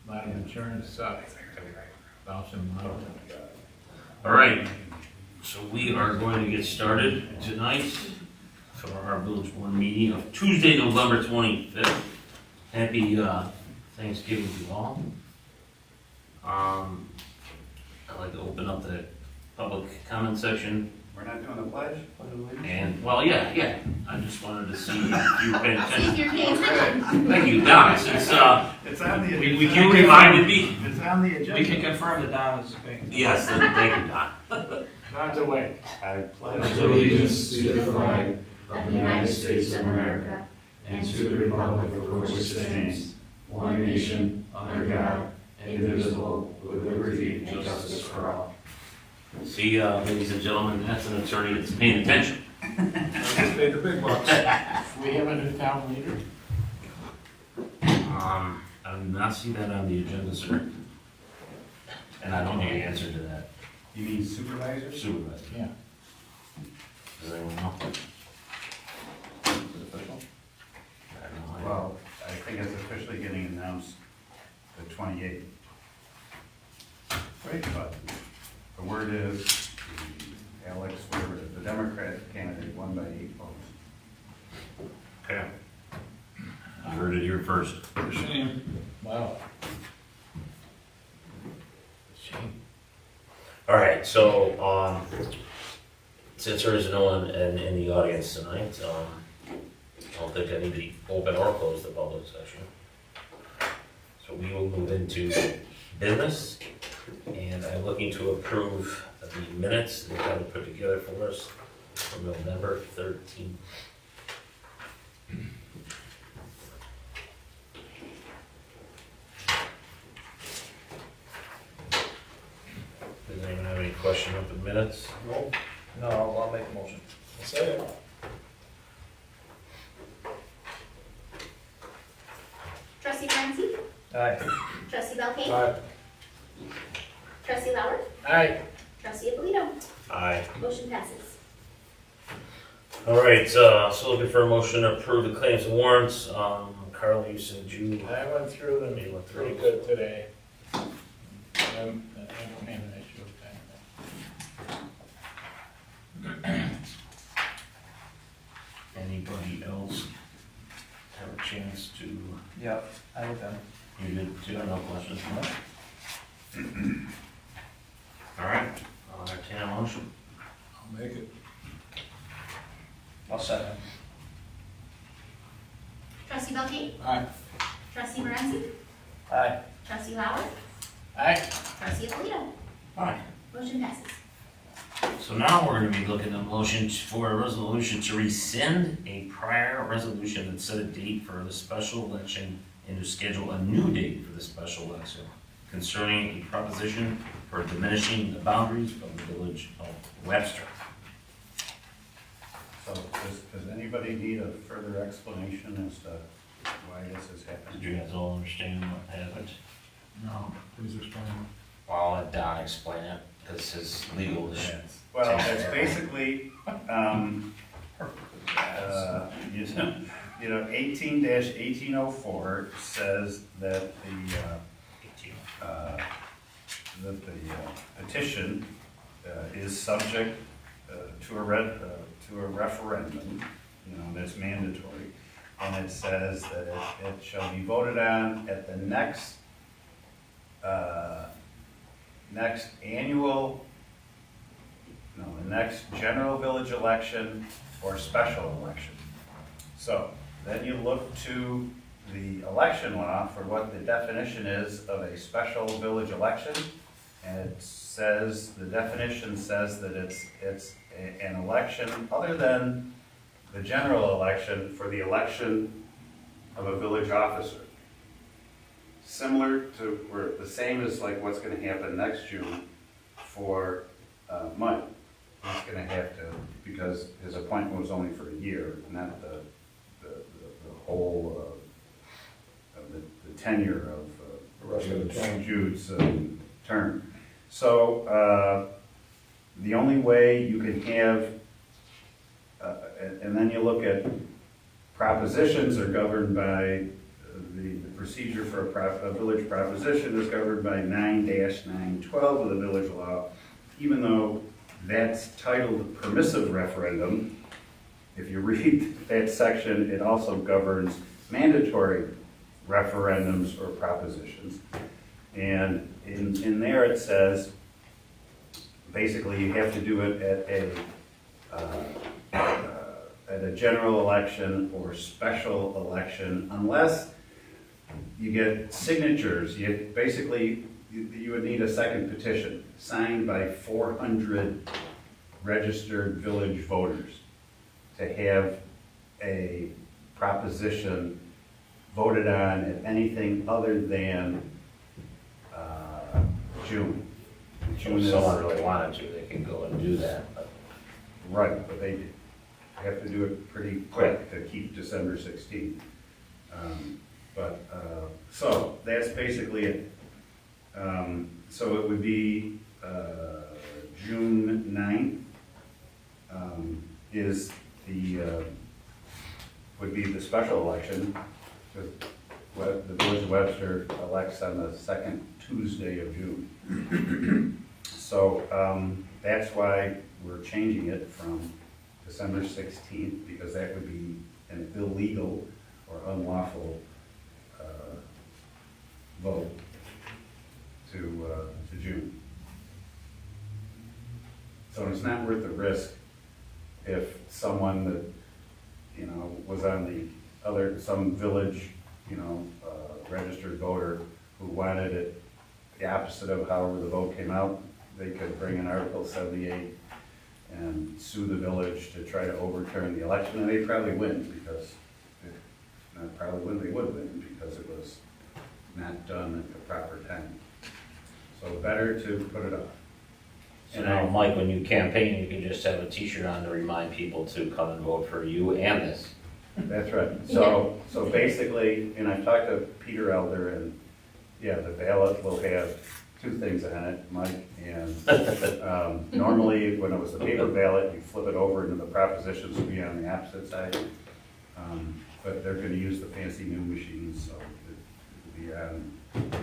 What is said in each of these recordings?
My insurance sucks. Bouncing out. All right, so we are going to get started tonight for our Village One meeting of Tuesday, November 25th. Happy Thanksgiving to you all. I'd like to open up the public comment section. We're not doing the pledge? And, well, yeah, I just wanted to see if you paid See if attention. you're paying attention. Thank you, Don, since It's on the. you reminded me. It's on the agenda. We can confirm that Don is paying. Yes, thank you, Don. Don's away. I pledge pledge allegiance to the flag of the United States of America and to the republic for which it stands, one nation, under God, indivisible, with liberty and justice for all. See, ladies and gentlemen, that's an attorney that's paying attention. Just paid the big bucks. We have a new town leader. I do not see that on the agenda, sir. And I don't know the answer to that. You mean supervisor? Supervisor. Yeah. Does anyone know? Is it official? I have no idea. Well, I think it's officially getting announced the 28th. Right, but the word is Alex, whatever, it is, the Democratic candidate won by 8 votes. Okay. I heard it here first. Shame. Wow. Shame. All right, so, since there is no one in the audience tonight, I don't think I need to open or close the public session. So we will move into business, and I'm looking to approve the minutes that Kevin put together for us from November 13th. Does anyone have any question of the minutes? No, I'll make a motion. Trustee Francie? Aye. Trustee Belkane? Aye. Trustee Lauer? Aye. Trustee Alito? Aye. Motion passes. All right, so looking for a motion to approve the claims and warrants. Carla, you said you, I went through them. You went through Pretty them. good today. I don't have an issue with that. anybody else have a chance to, Yep, I looked at it. you did too, no questions? All right, I'll entertain a motion. I'll make it. I'll second. Trustee Belkane? Aye. Trustee Morenzi? Aye. Trustee Lauer? Aye. Trustee Alito? Aye. Motion passes. So now we're gonna be looking at a motion for a resolution to rescind a prior resolution that set a date for the special election and to schedule a new date for the special election concerning a proposition for diminishing the boundaries of the village of Webster. So does anybody need a further explanation as to why this is Did happening? you guys all understand what happened? No, please explain. Well, I'll let Don explain it, because his legal is. Well, it's basically, you know, 18-1804 says that the petition is subject to a referendum, you know, that's mandatory. And it says that it shall be voted on at the next general village election or special election. So then you look to the election law for what the definition is of a special village election. And it says, the definition says that it's an election other than the general election for the election of a village officer. Similar to, or the same as like what's gonna happen next June for Mike. He's gonna have to, because his appointment was only for a year, not the whole, the tenure of Jude's term. So, the only way you can have, and then you look at propositions are governed by the procedure for a village proposition is governed by 9-912 of the village law. Even though that's titled permissive referendum, if you read that section, it also governs mandatory referendums or propositions. And in there it says, basically you have to do it at a general election or special election, unless you get signatures. You would need a second petition signed by 400 registered village voters to have a proposition voted on at anything other than June. So if someone really wanted to, they can go and do that, but Right, but they have to do it pretty quick to keep December 16th. So that's basically it. So it would be June 9th would be the special election. The Village of Webster elects on the second Tuesday of June. So that's why we're changing it from December 16th, because that would be an illegal or unlawful vote to June. So it's not worth the risk if someone that, was on some village, registered voter who wanted it the opposite of however the vote came out, they could bring in Article 78 and sue the village to try to overturn the election, and they'd probably win, because, they would win, because it was not done at the proper time. So better to put it off. so now, Mike, when you campaign, you can just have a t-shirt on to remind people to come and vote for you and this. That's right. So basically, and I've talked to Peter Elder, and yeah, the ballot will have two things on it, Mike, and normally when it was the paper ballot, you flip it over and the propositions would be on the opposite side. But they're gonna use the fancy new machines, so it'll be on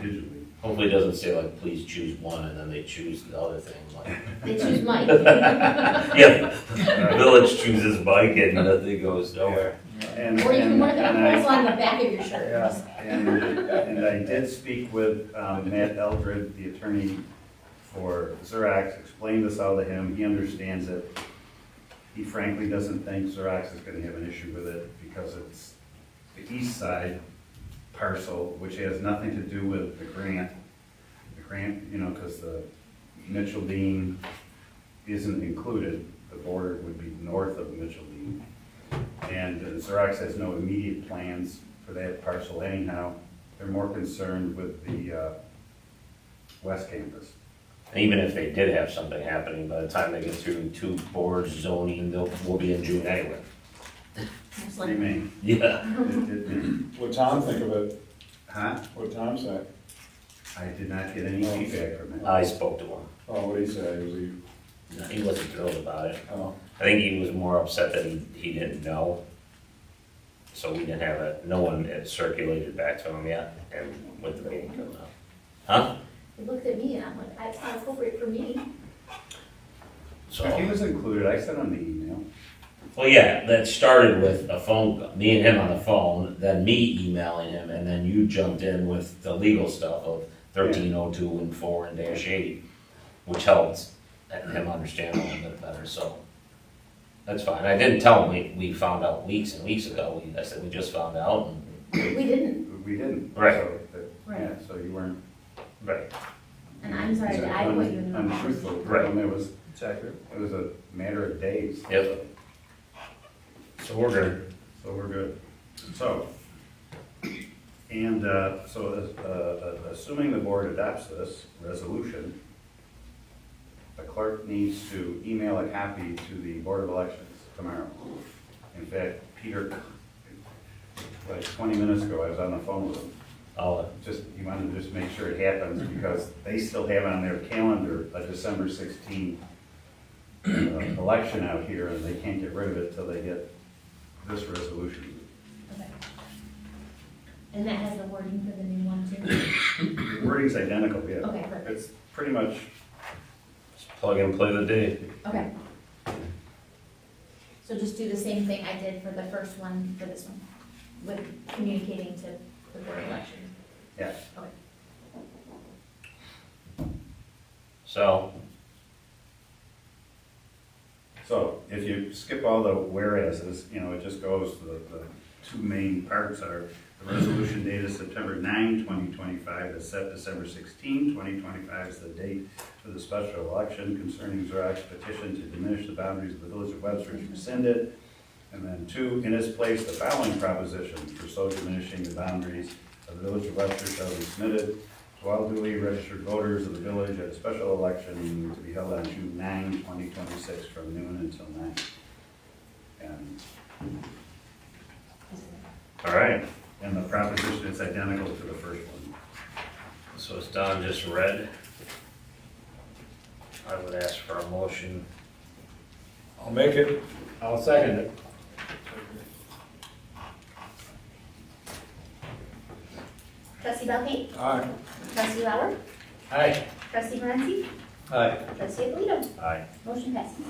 digitally. Hopefully it doesn't say like, please choose one, and then they choose the other thing, like. They choose Mike. Yeah, village chooses Mike and nothing goes nowhere. And, Or you can and, put it and I- on the back of your shirt. Yeah. And I did speak with Matt Eldred, the attorney for Xerox, explained this all to him, he understands it. He frankly doesn't think Xerox is gonna have an issue with it, because it's the east side parcel, which has nothing to do with the grant. The grant, because the Mitchell Dean isn't included, the border would be north of Mitchell Dean. And Xerox has no immediate plans for that parcel anyhow. They're more concerned with the West Campus. And even if they did have something happening, by the time they get through two boards, zoning, we'll be in June anyway. It's What like, do you mean? Yeah. What Tom think of it? Huh? What Tom say? I did not get any feedback from him. I spoke to him. Oh, what'd he say? Was he, No, he wasn't thrilled about it. oh, I think he was more upset that he didn't know. So we didn't have no one had circulated back to him yet, and with the meeting coming up. Huh? he looked at me and I'm like, it's not appropriate for me. He So, was included, I sent him the email. well, yeah, that started with a phone, me and him on the phone, then me emailing him, and then you jumped in with the legal stuff of 1302 and 4 and -8, which helped him understand a little bit better, so. That's fine. I didn't tell him we found out weeks and weeks ago. I said we just found out. And, We didn't, We didn't. Right. So Right. Yeah, so you weren't. right. and I'm sorry that I put you in the wrong place. Untruthful. Right. It was, It's accurate. it was a matter of days. Yep. So we're good. So we're good. So, and assuming the board adopts this resolution, the clerk needs to email a copy to the Board of Elections tomorrow. In fact, Peter, like 20 minutes ago, I was on the phone with him. He wanted to just make sure it happens, because they still have on their calendar a December 16th election out here, and they can't get rid of it till they get this resolution. Okay. And that has the wording for the new one too? The wording's identical, yeah. Okay, perfect. It's pretty much, Just plug and play the date. Okay. So just do the same thing I did for the first one, for this one, with communicating to the board of elections. yeah. Okay. So, So if you skip all the whereases, you know, it just goes, the two main parts are the resolution dated September 9, 2025, that's set December 16, 2025 is the date for the special election concerning Xerox petition to diminish the boundaries of the village of Webster is rescinded. And then 2, in its place, the following proposition for so diminishing the boundaries of the village of Webster shall be submitted to all duly registered voters of the village at a special election to be held on June 9, 2026, from noon until 9. And all right, the proposition is identical to the first one. so it's Don just read. I would ask for a motion. I'll make it, I'll second it. Trustee Belkane? Aye. Trustee Lauer? Aye. Trustee Morenzi? Aye. Trustee Alito? Aye. Motion passes.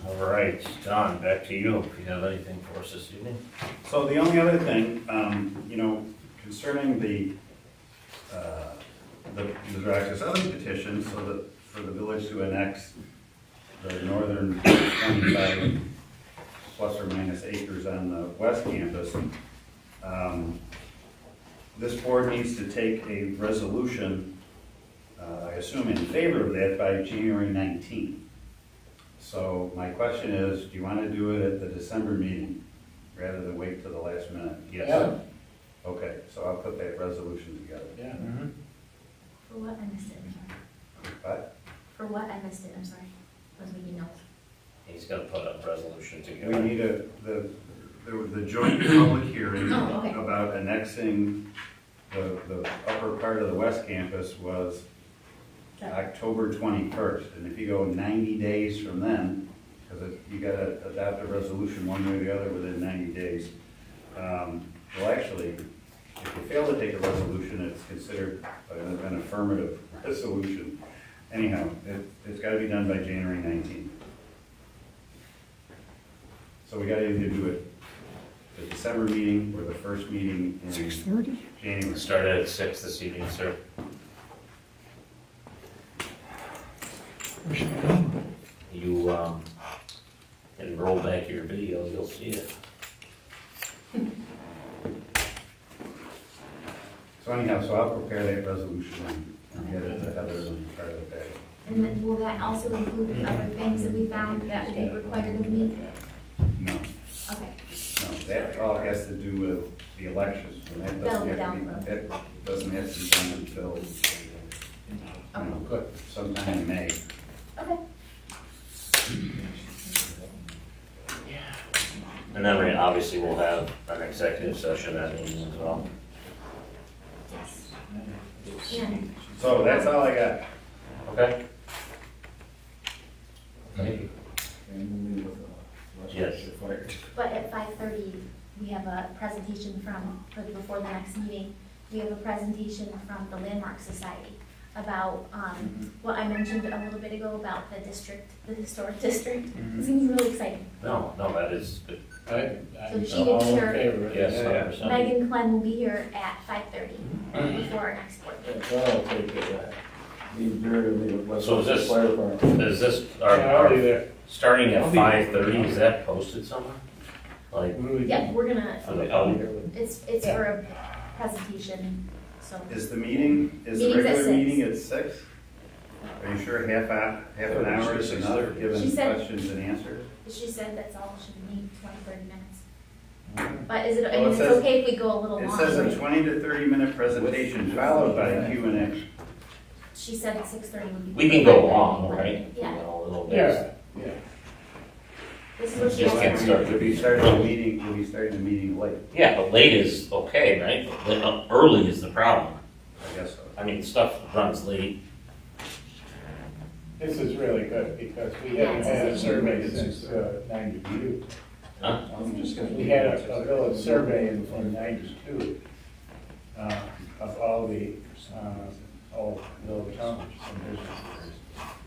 All right, Don, back to you, if you have anything for us this evening. So the only other thing, you know, concerning the Xerox's other petition, so that for the village to annex the northern 25 plus or minus acres on the west campus, this board needs to take a resolution, I assume in favor of that by January 19th. So my question is, do you want to do it at the December meeting rather than wait till the last minute? Yes. Okay, so I'll put that resolution together. Yeah. Mm-hmm. For what, I missed it, I'm sorry. But For what, I missed it, I'm sorry. I was making notes. He's gonna put a resolution we together. need the joint public hearing Oh, okay. about annexing the upper part of the west campus was October 21st. And if you go 90 days from then, because you gotta adopt a resolution one way or the other within 90 days. Well, actually, if you fail to take a resolution, it's considered an affirmative resolution. Anyhow, it's gotta be done by January 19th. So we gotta either do it the December meeting or the first meeting in January. Started at 6 this evening, sir. You, can roll back your video, you'll see it. So anyhow, so I'll prepare that resolution and get it to Heather and try to pass it. And then will that also include the other things that we found that would be required of me? No, Okay. no, that all has to do with the elections. And that doesn't have to be, that doesn't have to be done until, you know, Good. sometime in May. Okay. And then we obviously will have an executive session that meeting as well. Yeah. So that's all I got. Okay? Thank you. Yes. But at 5:30, we have a presentation before the next meeting, we have a presentation from the Landmark Society about what I mentioned a little bit ago about the district, the historic district. It seems really exciting. No, that is good. So she all gets in her- favor of it. Yes, Yeah. 100%. Megan Klein will be here at 5:30 before our next board meeting. That's all I'll take it. So is this- Is this, Yeah, I'll be our, there. starting at I'll be- 5:30, is that posted somewhere? Like, Yeah, we're gonna, for the public? it's for a presentation, so. Is the meeting, is the Meeting's at regular 6. meeting at 6? Are you sure half an hour is enough, She given said- questions and answers? She said that's all, should need 20, 30 minutes. But is it, I Well, mean, it it's says- okay if we go a little It says a longer. 20 to 30 minute presentation followed by a Q&A. She said 6:30 would be. We can go long, right? Yeah, You know, a little bit. Yeah, yeah. this is what she Just can't wants. start We'll be starting the meeting, we'll be starting the meeting late, Yeah, but late is okay, right? But early is the problem. I guess so. I mean, stuff runs late. This is really good because we Yeah, haven't it's had a a survey survey since 92. Huh? I'm just gonna. We had a village survey in '92 of all the old village homes. And there's-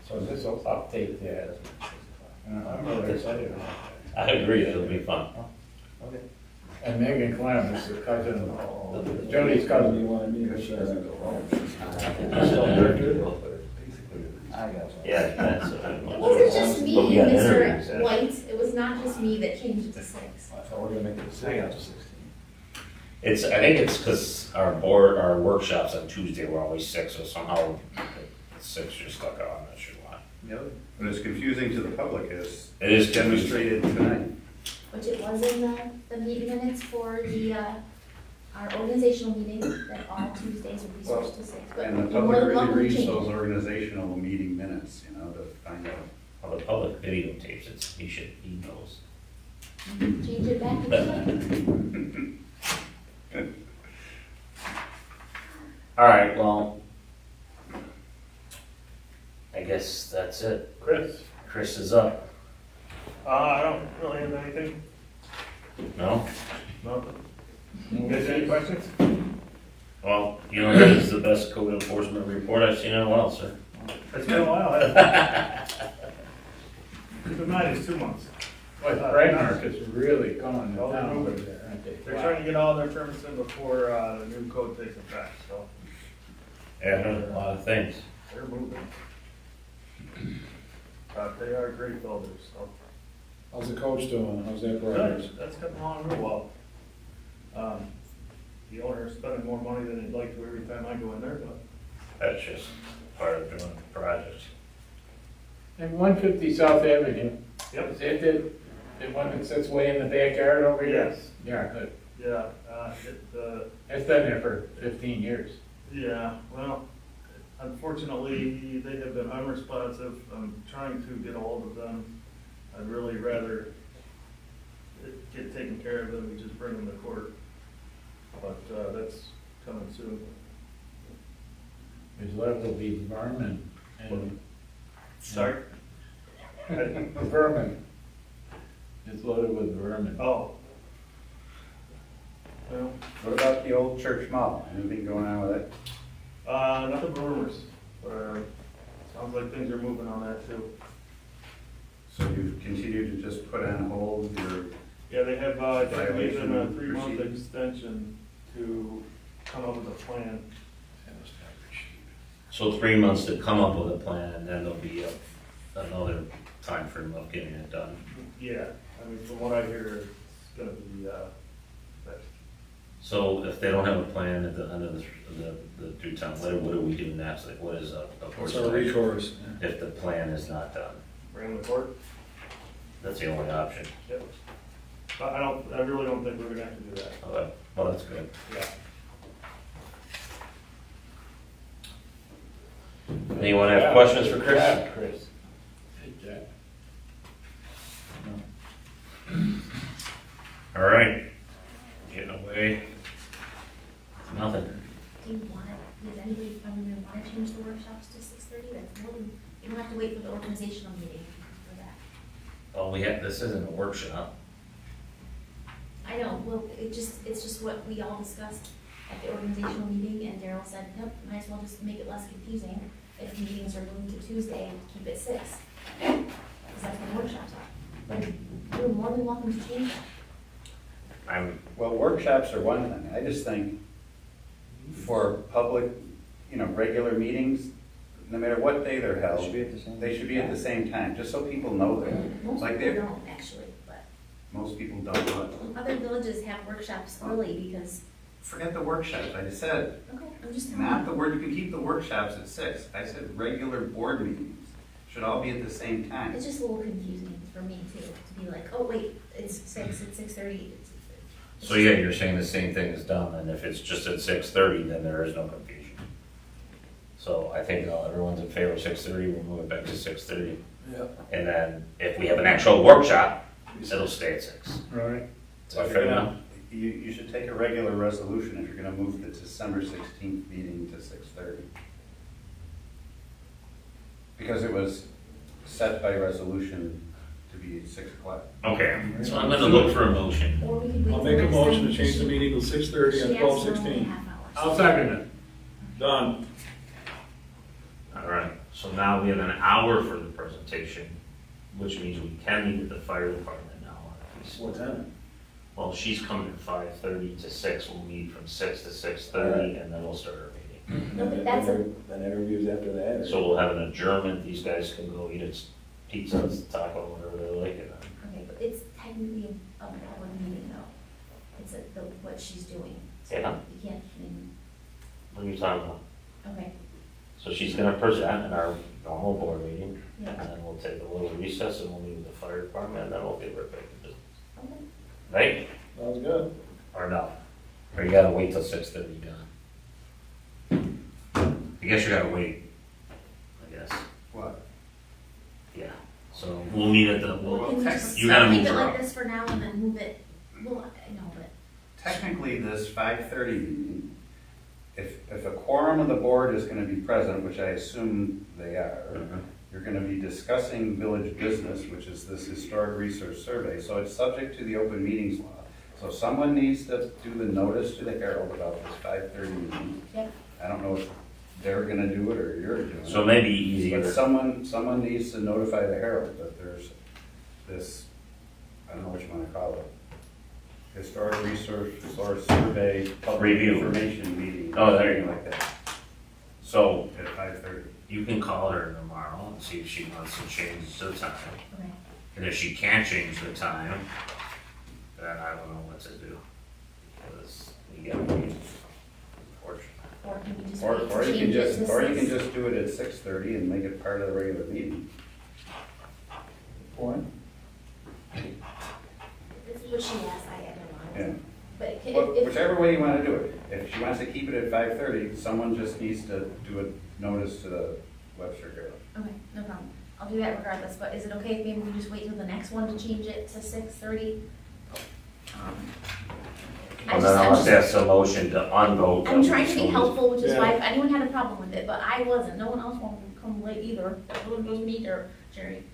So this will update that. I'm really excited about that. I agree, it'll be fun. Okay. And Megan Clem is the cousin, Jody's cousin. I got you. Yeah, that's. It wasn't just me, But we got interviews, Mr. White, it was not just me that changed it to 6. So we're gonna make it I got 16. It's, I think it's because our workshops on Tuesday were always 6, so somehow 6 just stuck out, I'm not sure why. What is confusing to the public is It is demonstrated tonight. Which it was in the meeting minutes for the, our organizational meeting, that all Tuesdays would be switched to 6. But And the you're more public than really welcome to reads change those it. organizational meeting minutes, you know, to find out. Well, the public videotapes, he knows. Change it back again. All right, well, I guess that's it. Chris? Chris is up. I don't really have anything. No? Nothing. You guys any questions? Well, you know, this is the best code enforcement report I've seen in a while, sir. It's been a while, hasn't it? Keep in mind, it's 2 months. Boy, Brightmark is really going to Oh, they're town over moving. there, aren't they? They're trying to get all their permits in before the new code takes effect, so Yeah, a lot of things. they're moving. But they are great builders, so. How's the coach doing? How's that Good, progress? that's coming along real well. The owner's spending more money than he'd like to every time I go in there, but That's just part of doing the project. And 150 South Avenue, Yep. is it the one that sits way in the backyard over here? Yes. Yeah, good. yeah, It's been there for 15 years. yeah, well, unfortunately, they have been unresponsive. I'm trying to get a hold of them. I'd really rather it get taken care of than we just bring them to court. But that's coming soon. His level will be vermin and Sorry? vermin. It's loaded with vermin. Oh. Well, What about the old church mall? Anything going on with it? nothing but rumors, but sounds like things are moving on that too. So you've continued to just put on hold your, Yeah, they have, I think, given a Violation 3-month proceedings. extension to come up with a plan. So 3 months to come up with a plan, and then there'll be another time frame of getting it done. Yeah, I mean, from what I hear, it's gonna be, fixed. So if they don't have a plan at the end of the due time, what do we do next? Like, what is a What's course our of action recourse? if the plan is not done? Bring them to court. That's the only option. Yep. But I really don't think we're gonna have to do that. Okay, well, that's good. Yeah. Anyone have questions for Chris? Yeah, Chris. Hey, Jack. All right, getting away. Nothing. Do you want it, does anybody from you want to change the workshops to 6:30? That's more than, you don't have to wait for the organizational meeting for that. Well, this isn't a workshop. I know, well, it's just what we all discussed at the organizational meeting, and Daryl said, nope, might as well just make it less confusing if meetings are moved to Tuesday and keep it 6. Because that's when workshops are. But you're more than welcome to change that. well, workshops are one thing. I just think for public, you know, regular meetings, no matter what day they're held, Should be at the same. they should be at the same time, just so people know that. Most Like people they- don't, actually, but Most people don't want. other villages have workshops early because, Forget the workshops, I just said, okay, I'm just telling not you. the word, you can keep the workshops at 6. I said regular board meetings should all be at the same time. It's just a little confusing for me too, to be like, oh, wait, it's 6, it's 6:30. So yeah, you're saying the same thing is done, and if it's just at 6:30, then there is no confusion. So I think everyone's in favor of 6:30, we'll move it back to 6:30. Yeah. And then if we have an actual workshop, it'll stay at 6. Right. Is that fair enough? You should take a regular resolution if you're gonna move the December 16th meeting to 6:30. Because it was set by resolution to be at 6 o'clock. Okay, so I'm gonna look for a motion. Or we could wait I'll till make a next motion time to change the because meeting to 6:30 she on asked 12/16. for only half hours. I'll second it. Done. All right, so now we have an hour for the presentation, which means we can meet at the fire department now. What time? Well, she's coming at 5:30 to 6, we'll meet from 6 to 6:30, and then we'll start our meeting. No, but that's a- Then interviews after that? or- So we'll have an adjournment, these guys can go eat pizzas, taco, whatever they like, and then Okay, but it's technically a public meeting though. It's what she's doing. So Yeah. You can't, I mean, what are you talking about? okay, So she's gonna present in our normal board meeting, and yeah, then we'll take a little recess, and we'll meet with the fire department, and then we'll get right back to business. okay. Right? Sounds good. Or no? Or you gotta wait till 6:30, John? I guess you gotta wait, I guess. What? Yeah, so we'll meet at the, Well, can we just you gotta keep move it her like up. this for now and then move it, well, I know, but, Technically, this 5:30 meeting, if a quorum of the board is gonna be present, which I assume they are, Mhm. you're gonna be discussing village business, which is this historic research survey, so it's subject to the open meetings law. So someone needs to do the notice to the Herald about this 5:30 meeting. Yep. I don't know if they're gonna do it or you're doing it. So maybe easier, But someone needs to notify the Herald that there's this, I don't know what you wanna call it, historic research or survey, public Review. information meeting. Oh, there you something go. like that, so at 5:30. you can call her tomorrow and see if she wants to change the time. okay. And if she can't change the time, then I don't know what to do. Because you gotta wait, unfortunately. Or can we just Or, wait or to you can change it just, to or you can 6? just do it at 6:30 and make it part of the regular meeting. Point. This is what she asked, I Yeah. don't know. But Wh- if, Whichever way you wanna do it. If she wants to keep it at 5:30, someone just needs to do a notice to the Webster Herald. okay, no problem. I'll do that regardless, but is it okay if maybe we just wait till the next one to change it to 6:30? And then I'll have to ask a motion to unvote. I'm trying to be So- helpful, which is why Yeah. if anyone had a problem with it, but I wasn't, no one else wanted to come late either. It was me or Jerry.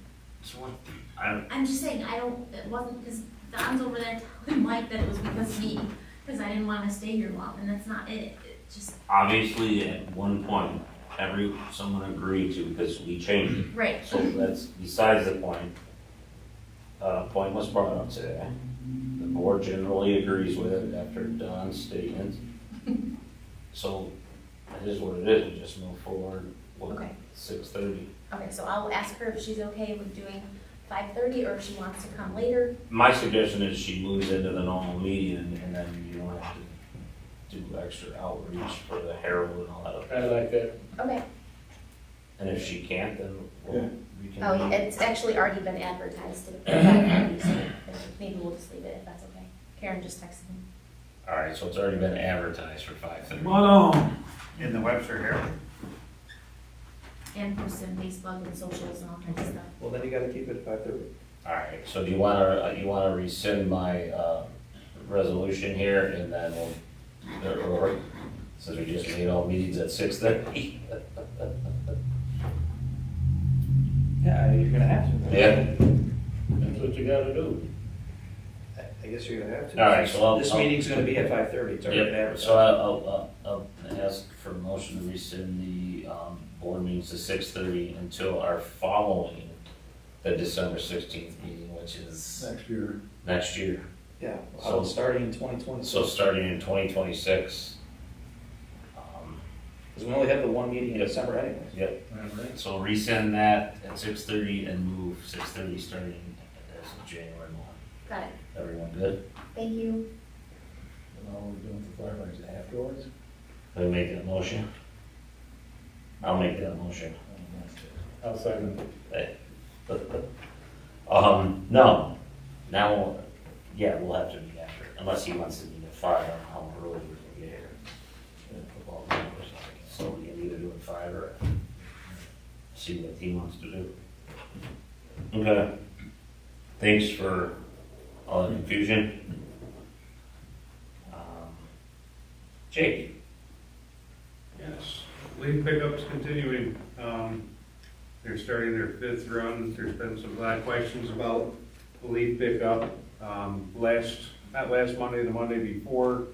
So what? I, I'm just saying, I don't, it wasn't, because Don's over there telling Mike that it was because of me, because I didn't want to stay here long, and that's not it. It just, obviously, at one point, someone agreed to, because we changed it. right, So that's besides the point. Point was brought up today. The board generally agrees with it after Don's statement. So it is what it is, we just move forward with Okay. 6:30. okay, so I'll ask her if she's okay with doing 5:30, or if she wants to come later. My suggestion is she moves into the normal meeting and then you don't have to do extra outreach for the Herald and all that. I like that. Okay. And if she can't, then we can. Oh, it's actually already been advertised to 5:30, so maybe we'll just leave it if that's okay. Karen just texted me. All right, so it's already been advertised for 5:30. Come on. In the Webster Herald? And posted on Facebook and socials and all kinds of stuff. Well, then you gotta keep it at 5:30. All right, so do you wanna rescind my, resolution here and then or, since we just made all meetings at 6:30? Yeah, you're gonna have to. Yeah, That's what you gotta do. I guess you're gonna have to. all right, so This meeting's gonna be at 5:30, it's already been Yep, advertised. so I'll ask for a motion to rescind the, board meetings to 6:30 until our following, the December 16th meeting, which is Next year. next year. Yeah, So- starting in 2020. So starting in 2026. Because we only have the one meeting in Yep. December anyways. Yep, so resend that at 6:30 and move 6:30 starting as of January 1. Got it. Everyone good? Thank you. And all we're doing for firefighters afterwards. Let me make that motion. I'll make that motion. I'll second. No, now, yeah, we'll have to meet after, unless he wants to meet at 5, I don't know how early we're gonna get here. Football game or something. So we can either do it 5 or see what he wants to do. Okay. Thanks for all the confusion. Jake? Yes, leaf pickup's continuing. They're starting their 5th run. There's been a lot of questions about the leaf pickup. Not last Monday, the Monday before,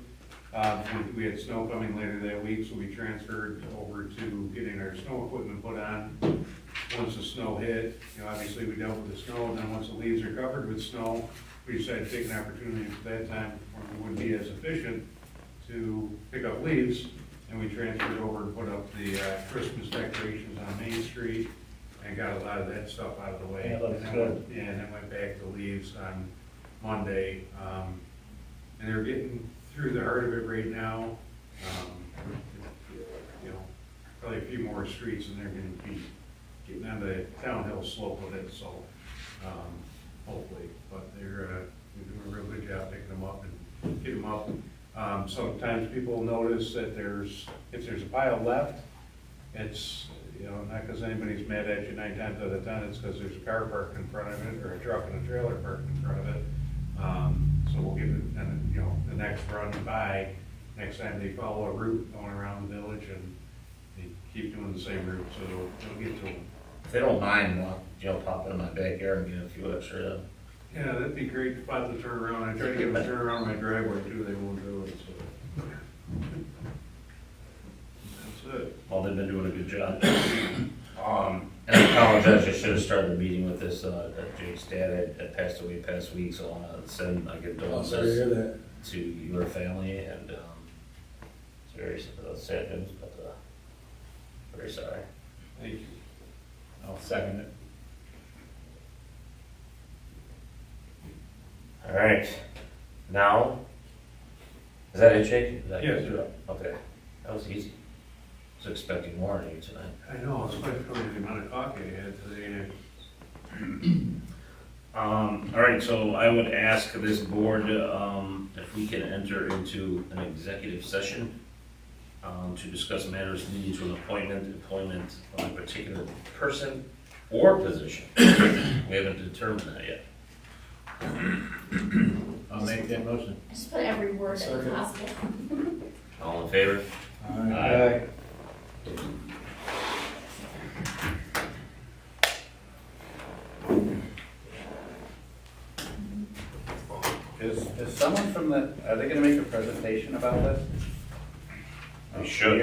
we had snow coming later that week, so we transferred over to getting our snow equipment put on. Once the snow hit, obviously we dealt with the snow, and then once the leaves are covered with snow, we decided to take an opportunity for that time when it wouldn't be as efficient to pick up leaves, and we transferred over and put up the Christmas decorations on Main Street, and got a lot of that stuff out of the way. Yeah, looks And then good. Yeah, and then went back to leaves on Monday, and they're getting through the heart of it right now. Probably a few more streets, and they're gonna be getting on the downhill slope of it, so, hopefully, but they're doing a real good job picking them up and getting them up. Sometimes people notice that if there's a pile left, it's, not because anybody's mad at you 9 times out of 10, it's because there's a car parked in front of it, or a truck and a trailer parked in front of it. So we'll give it, and, the next run by, next time they follow a route going around the village, and they keep doing the same route, so it'll get to them. If they don't mind, pop in my backyard and get a few extra. Yeah, that'd be great spot to turn around. I tried to get them to turn around my driveway too, they won't do it, so. That's it. Well, they've been doing a good job. And I apologize, I should have started the meeting with this, that Jake's dad had passed away past week, so I want to send my Oh, condolences that. to your family, and, it's very sad news, but, very sorry. Thank you. I'll second it. All right, now, is that it, Jake? Is that- Yes, sir. Okay, that was easy. I was expecting more on you tonight. I know, especially the amount of coffee I had today. All right, so I would ask this board, if we can enter into an executive session, to discuss matters leading to an employment of a particular person or position. We haven't determined that yet. I'll make that motion. Just put every word that Second. possible. All in favor? Aye. Is someone from are they gonna make a presentation about this? We should.